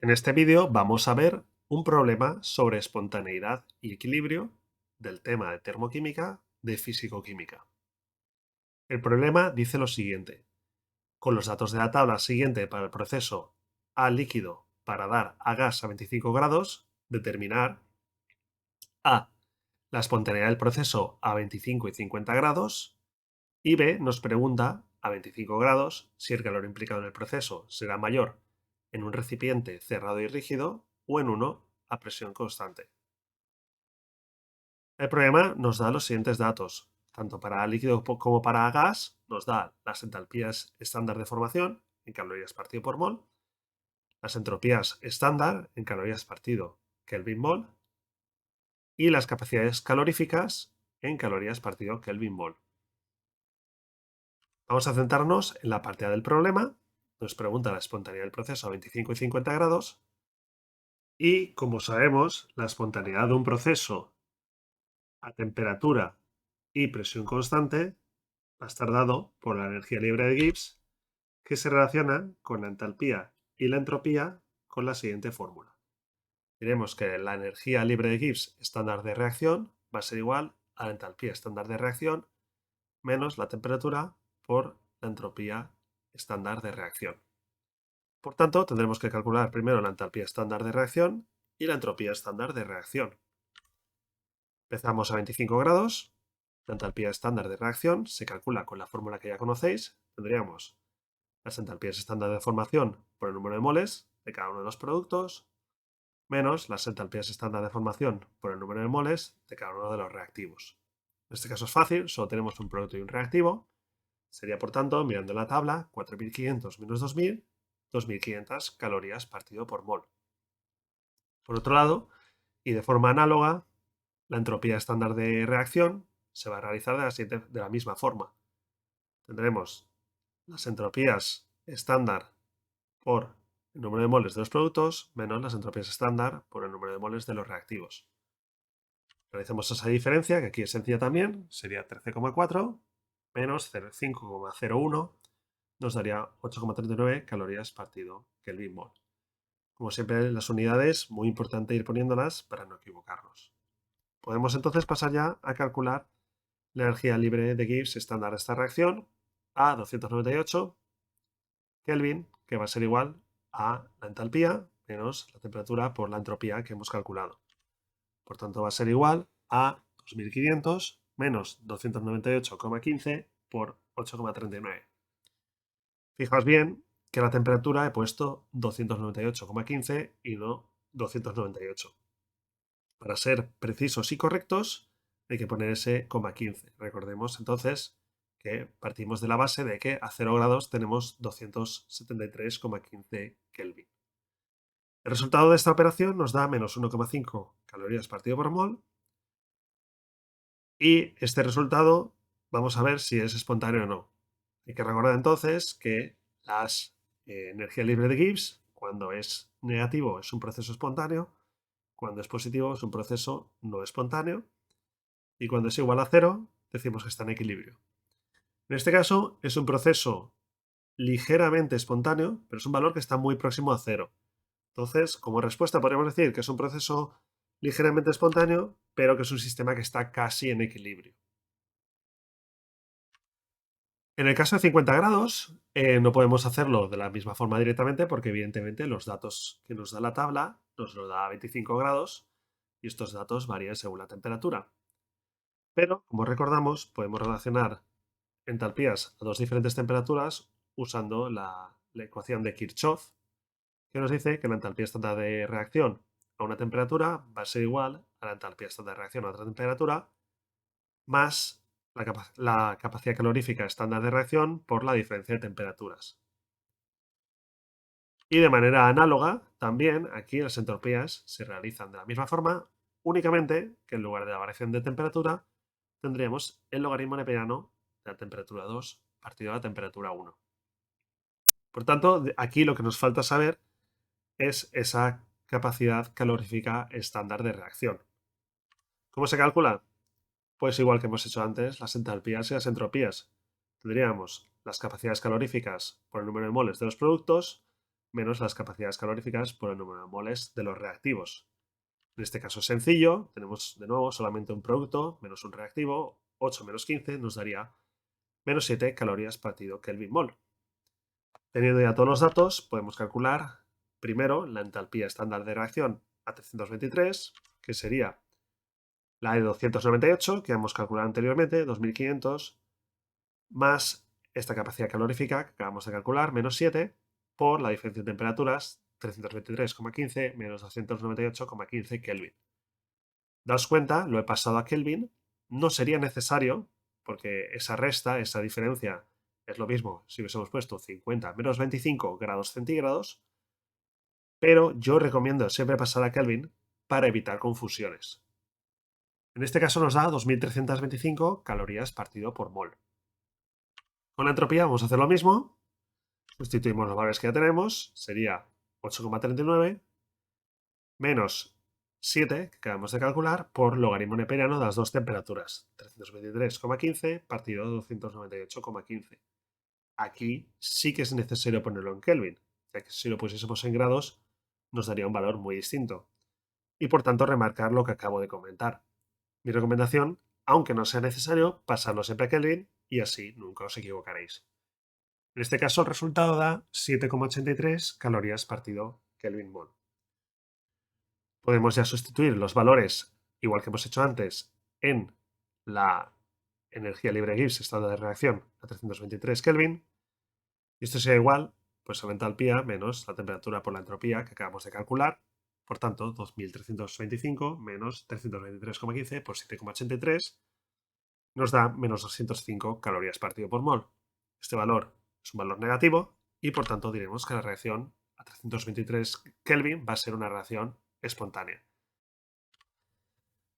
En este vídeo vamos a ver un problema sobre espontaneidad y equilibrio del tema de termoquímica de físico-química. El problema dice lo siguiente: con los datos de la tabla siguiente para el proceso A líquido para dar a gas a 25 grados, determinar A, la espontaneidad del proceso a 25 y 50 grados, y B, nos pregunta a 25 grados si el calor implicado en el proceso será mayor en un recipiente cerrado y rígido o en uno a presión constante. El problema nos da los siguientes datos. Tanto para líquido como para gas nos da las entalpías estándar de formación en calorías partido por mol, las entropías estándar en calorías partido Kelvin-mol y las capacidades caloríficas en calorías partido Kelvin-mol. Vamos a centrarnos en la parte A del problema. Nos pregunta la espontaneidad del proceso a 25 y 50 grados. Y, como sabemos, la espontaneidad de un proceso a temperatura y presión constante va a estar dado por la energía libre de Gibbs, que se relaciona con la entalpía y la entropía con la siguiente fórmula. Diremos que la energía libre de Gibbs estándar de reacción va a ser igual a la entalpía estándar de reacción menos la temperatura por la entropía estándar de reacción. Por tanto, tendremos que calcular primero la entalpía estándar de reacción y la entropía estándar de reacción. Empezamos a 25 grados. La entalpía estándar de reacción se calcula con la fórmula que ya conocéis. Tendríamos las entalpías estándar de formación por el número de moles de cada uno de los productos, menos las entalpías estándar de formación por el número de moles de cada uno de los reactivos. En este caso es fácil, solo tenemos un producto y un reactivo. Sería, por tanto, mirando la tabla, 4.500 menos 2.000, 2.500 calorías partido por mol. Por otro lado, y de forma análoga, la entropía estándar de reacción se va a realizar de la misma forma. Tendremos las entropías estándar por el número de moles de los productos menos las entropías estándar por el número de moles de los reactivos. Realizamos esa diferencia, que aquí es sencilla también, sería 13,4 menos 5,01, nos daría 8,39 calorías partido Kelvin-mol. Como siempre, las unidades, muy importante ir poniéndolas para no equivocarnos. Podemos entonces pasar ya a calcular la energía libre de Gibbs estándar de esta reacción a 298 Kelvin, que va a ser igual a la entalpía menos la temperatura por la entropía que hemos calculado. Por tanto, va a ser igual a 2500 menos 298,15 por 8,39. Fijaos bien que la temperatura he puesto 298,15 y no 298. Para ser precisos y correctos, hay que poner ese coma 15. Recordemos entonces que partimos de la base de que a 0 grados tenemos 273,15 Kelvin. El resultado de esta operación nos da menos 1,5 calorías partido por mol. Y este resultado vamos a ver si es espontáneo o no. Hay que recordar entonces que la energía libre de Gibbs, cuando es negativo, es un proceso espontáneo. Cuando es positivo, es un proceso no espontáneo. Y cuando es igual a 0, decimos que está en equilibrio. En este caso, es un proceso ligeramente espontáneo, pero es un valor que está muy próximo a 0. Entonces, como respuesta, podríamos decir que es un proceso ligeramente espontáneo, pero que es un sistema que está casi en equilibrio. En el caso de 50 grados, no podemos hacerlo de la misma forma directamente porque evidentemente los datos que nos da la tabla nos lo da a 25 grados y estos datos varían según la temperatura. Pero, como recordamos, podemos relacionar entalpías a dos diferentes temperaturas usando la ecuación de Kirchhoff, que nos dice que la entalpía estándar de reacción a una temperatura va a ser igual a la entalpía estándar de reacción a otra temperatura más la capacidad calorífica estándar de reacción por la diferencia de temperaturas. Y de manera análoga, también aquí las entropías se realizan de la misma forma, únicamente que en lugar de la variación de temperatura, tendríamos el logaritmo neperiano de la temperatura 2 partido de la temperatura 1. Por tanto, aquí lo que nos falta saber es esa capacidad calorífica estándar de reacción. ¿Cómo se calcula? Pues igual que hemos hecho antes, las entalpías y las entropías. Tendríamos las capacidades caloríficas por el número de moles de los productos menos las capacidades caloríficas por el número de moles de los reactivos. En este caso es sencillo, tenemos de nuevo solamente un producto menos un reactivo, 8 menos 15 nos daría menos 7 calorías partido Kelvin mol. Teniendo ya todos los datos, podemos calcular primero la entalpía estándar de reacción a 323, que sería la de 298, que hemos calculado anteriormente, 2500, más esta capacidad calorífica que acabamos de calcular, menos 7, por la diferencia de temperaturas, 323,15 menos 298,15 Kelvin. Daos cuenta, lo he pasado a Kelvin, no sería necesario, porque esa resta, esa diferencia, es lo mismo si hubiésemos puesto 50 menos 25 grados centígrados, pero yo recomiendo siempre pasar a Kelvin para evitar confusiones. En este caso nos da 2325 calorías partido por mol. Con la entropía vamos a hacer lo mismo, sustituimos los valores que ya tenemos, sería 8,39 menos 7, que acabamos de calcular, por logaritmo neperiano de las dos temperaturas, 323,15 partido 298,15. Aquí sí que es necesario ponerlo en Kelvin, ya que si lo pusiésemos en grados nos daría un valor muy distinto. Y por tanto remarcar lo que acabo de comentar. Mi recomendación, aunque no sea necesario, pasarlo siempre a Kelvin y así nunca os equivocaréis. En este caso el resultado da 7,83 calorías partido Kelvin mol. Podemos ya sustituir los valores, igual que hemos hecho antes, en la energía libre de Gibbs estándar de reacción a 323 Kelvin. Y esto sería igual pues, a la entalpía menos la temperatura por la entropía que acabamos de calcular. Por tanto, 2325 menos 323,15 por 7,83 nos da menos 205 calorías partido por mol. Este valor es un valor negativo y por tanto diremos que la reacción a 323 Kelvin va a ser una reacción espontánea.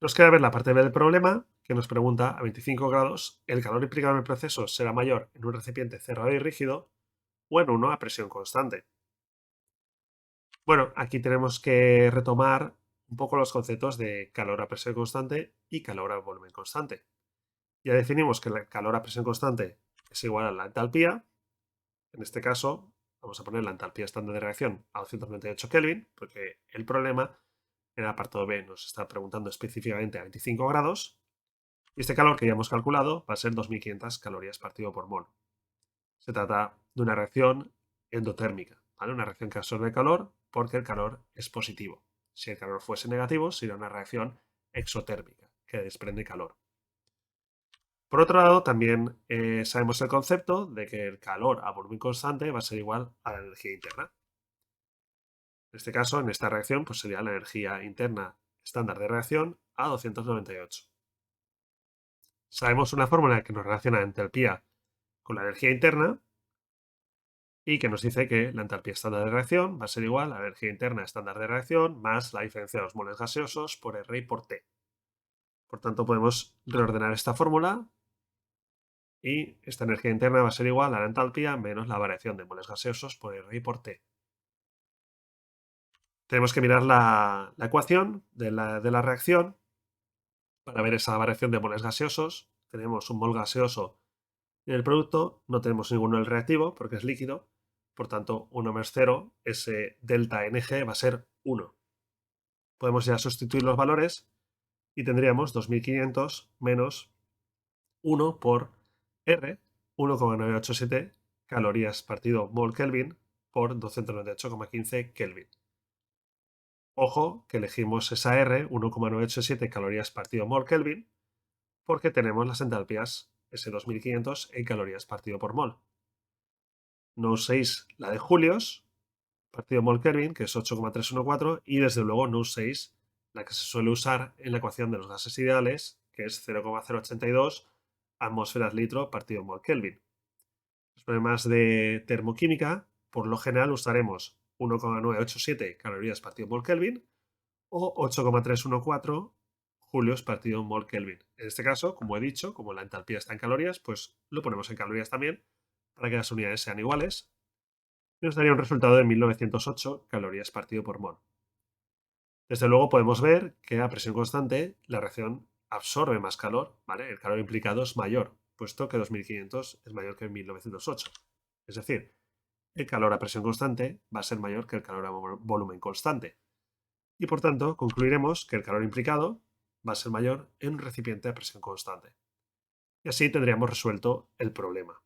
Nos queda ver la parte B del problema, que nos pregunta a 25 grados, ¿el calor implicado en el proceso será mayor en un recipiente cerrado y rígido o en uno a presión constante? Bueno, aquí tenemos que retomar un poco los conceptos de calor a presión constante y calor a volumen constante. Ya definimos que el calor a presión constante es igual a la entalpía. En este caso, vamos a poner la entalpía estándar de reacción a 298 Kelvin, porque el problema en el apartado B nos está preguntando específicamente a 25 grados. Y este calor que ya hemos calculado va a ser 2500 calorías partido por mol. Se trata de una reacción endotérmica, ¿vale? Una reacción que absorbe calor porque el calor es positivo. Si el calor fuese negativo, sería una reacción exotérmica, que desprende calor. Por otro lado, también sabemos el concepto de que el calor a volumen constante va a ser igual a la energía interna. En este caso, en esta reacción, pues sería la energía interna estándar de reacción a 298. Sabemos una fórmula que nos relaciona entalpía con la energía interna y que nos dice que la entalpía estándar de reacción va a ser igual a la energía interna estándar de reacción más la diferencia de los moles gaseosos por R y por T. Por tanto, podemos reordenar esta fórmula y esta energía interna va a ser igual a la entalpía menos la variación de moles gaseosos por R y por T. Tenemos que mirar la ecuación de la reacción para ver esa variación de moles gaseosos. Tenemos un mol gaseoso en el producto, no tenemos ninguno en el reactivo porque es líquido, por tanto 1 menos 0, ese delta NG va a ser 1. Podemos ya sustituir los valores y tendríamos 2500 menos 1 por R, 1,987 calorías partido mol Kelvin por 298,15 Kelvin. Ojo que elegimos esa R, 1,987 calorías partido mol Kelvin, porque tenemos las entalpías S2500 en calorías partido por mol. No uséis la de julios, partido mol Kelvin, que es 8,314, y desde luego no uséis la que se suele usar en la ecuación de los gases ideales, que es 0,082 atmósferas litro partido mol Kelvin. Los problemas de termoquímica, por lo general usaremos 1,987 calorías partido mol Kelvin o 8,314 julios partido mol Kelvin. En este caso, como he dicho, como la entalpía está en calorías, pues lo ponemos en calorías también para que las unidades sean iguales. Y nos daría un resultado de 1908 calorías partido por mol. Desde luego podemos ver que a presión constante la reacción absorbe más calor, ¿vale? El calor implicado es mayor, puesto que 2500 es mayor que 1908. Es decir, el calor a presión constante va a ser mayor que el calor a volumen constante. Y por tanto, concluiremos que el calor implicado va a ser mayor en un recipiente a presión constante. Y así tendríamos resuelto el problema.